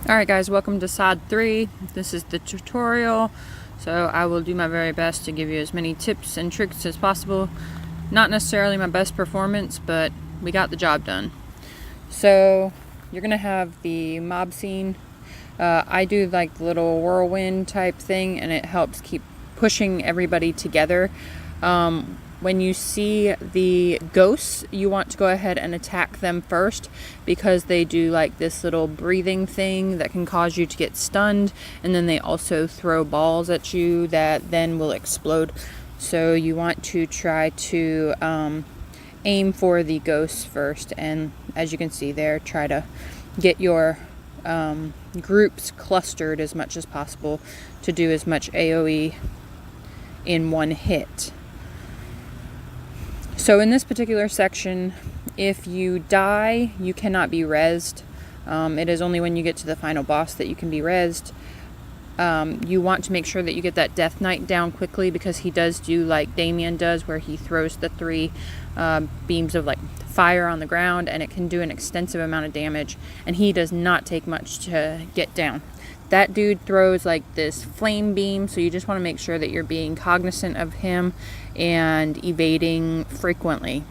Alright guys, welcome to Sod3. This is the tutorial, so I will do my very best to give you as many tips and tricks as possible. Not necessarily my best performance, but we got the job done. So you're going to have the mob scene. I do like the little whirlwind type thing, and it helps keep pushing everybody together. When you see the ghosts, you want to go ahead and attack them first, because they do like this little breathing thing that can cause you to get stunned, and then they also throw balls at you that then will explode. So you want to try to aim for the ghosts first, and as you can see there, try to get your groups clustered as much as possible to do as much AoE in one hit. So in this particular section, if you die, you cannot be rezzed. It is only when you get to the final boss that you can be rezzed. You want to make sure that you get that Death Knight down quickly, because he does do like Damien does, where he throws the 3 beams of like fire on the ground, and it can do an extensive amount of damage, and he does not take much to get down. That dude throws like this flame beam, so you just want to make sure that you're being cognizant of him and evading frequently.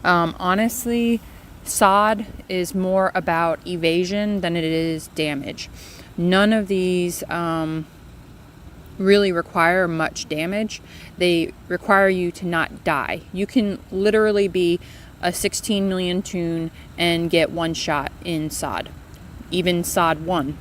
Honestly, Sod is more about evasion than it is damage. None of these really require much damage. They require you to not die. You can literally be a 16 million toon and get one shot in Sod, even Sod 1.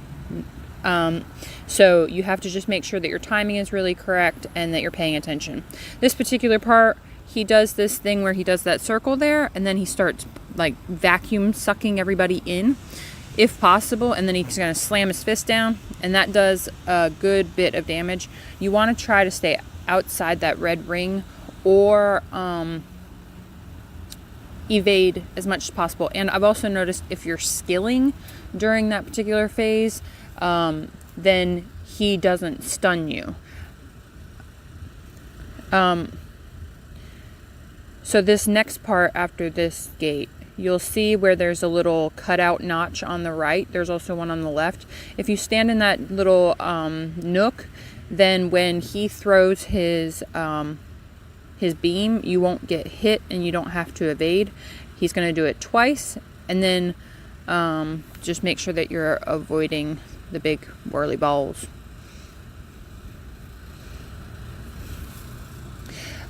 So you have to just make sure that your timing is really correct and that you're paying attention. This particular part, he does this thing where he does that circle there, and then he starts like vacuum sucking everybody in, if possible, and then he's going to slam his fist down, and that does a good bit of damage. You want to try to stay outside that red ring, or evade as much as possible. And I've also noticed if you're skilling during that particular phase, then he doesn't stun you. So this next part after this gate, you'll see where there's a little cutout notch on the right. There's also one on the left. If you stand in that little nook, then when he throws his beam, you won't get hit and you don't have to evade. He's going to do it twice, and then just make sure that you're avoiding the big whirly balls.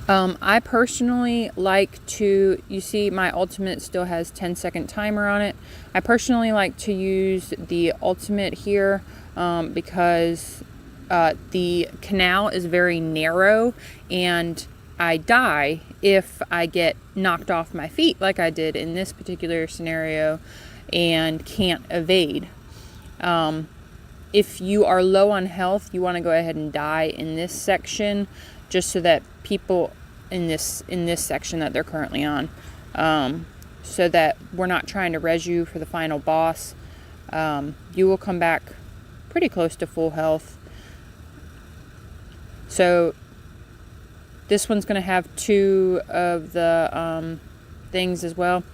I personally like to, you see my ultimate still has 10-second timer on it. I personally like to use the ultimate here because the canal is very narrow, and I die if I get knocked off my feet like I did in this particular scenario and can't evade. If you are low on health, you want to go ahead and die in this section, just so that people in this section that they're currently on, so that we're not trying to res you for the final boss. You will come back pretty close to full health. So this one's going to have 2 of the things as well.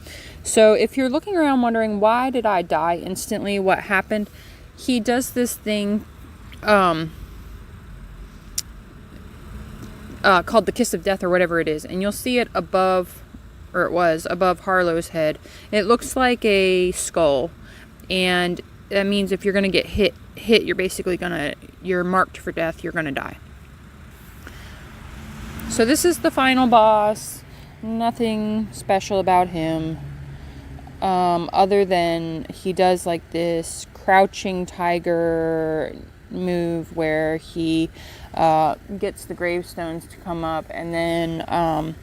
So if you're looking around wondering, why did I die instantly? What happened? He does this thing called the Kiss of Death or whatever it is. And you'll see it above, or it was above Harlow's head. It looks like a skull. And that means if you're going to get hit, you're basically you're marked for death. You're going to die. So this is the final boss. Nothing special about him. Other than he does like this crouching tiger move where he gets the gravestones to come up, and then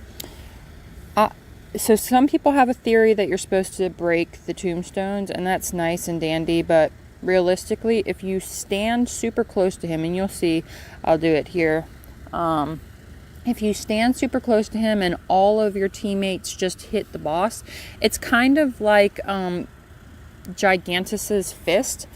so some people have a theory that you're supposed to break the tombstones, and that's nice and dandy, but realistically, if you stand super close to him, and you'll see, I'll do it here, if you stand super close to him and all of your teammates just hit the boss, it's kind of like Gigantus's fist,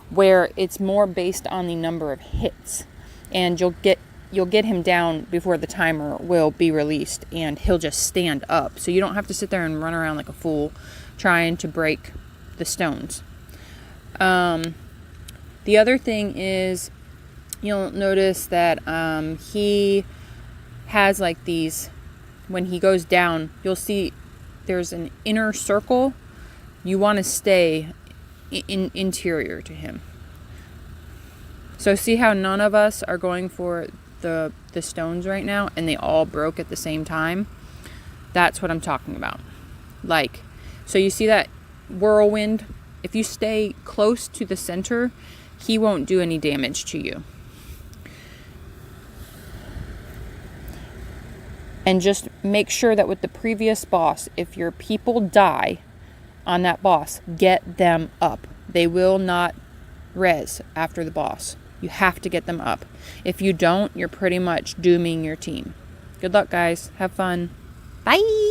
where it's more based on the number of hits, and you'll get him down before the timer will be released, and he'll just stand up, so you don't have to sit there and run around like a fool trying to break the stones. The other thing is, you'll notice that he has like these, when he goes down, you'll see there's an inner circle. You want to stay interior to him. So see how none of us are going for the stones right now, and they all broke at the same time? That's what I'm talking about. Like, so you see that whirlwind? If you stay close to the center, he won't do any damage to you. And just make sure that with the previous boss, if your people die on that boss, get them up. They will not res after the boss. You have to get them up. If you don't, you're pretty much dooming your team. Good luck, guys. Have fun. Bye.